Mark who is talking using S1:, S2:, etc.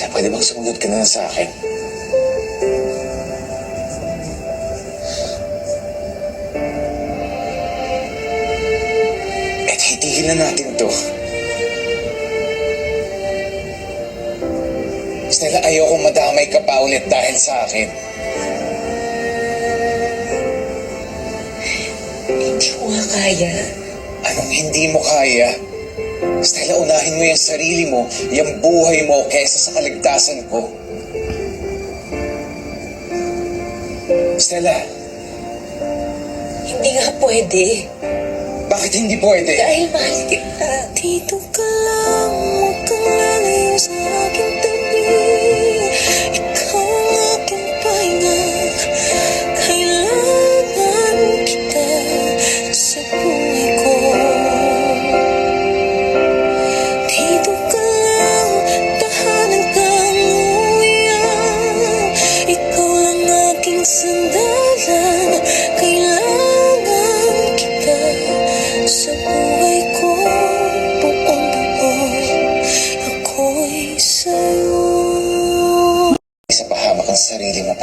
S1: Stella, pwede bang sumunod ka na lang sa akin? Eh, titigil na natin to. Stella, ayokong madamay ka pa ulit dahil sa akin.
S2: Hindi ko nga kaya.
S1: Anong hindi mo kaya? Stella, unahin mo yung sarili mo, yung buhay mo, kaysa sa kaligtasan ko. Stella,
S2: Hindi nga pwede.
S1: bakit hindi pwede?
S2: Dahil mahal kita. Dito ka lang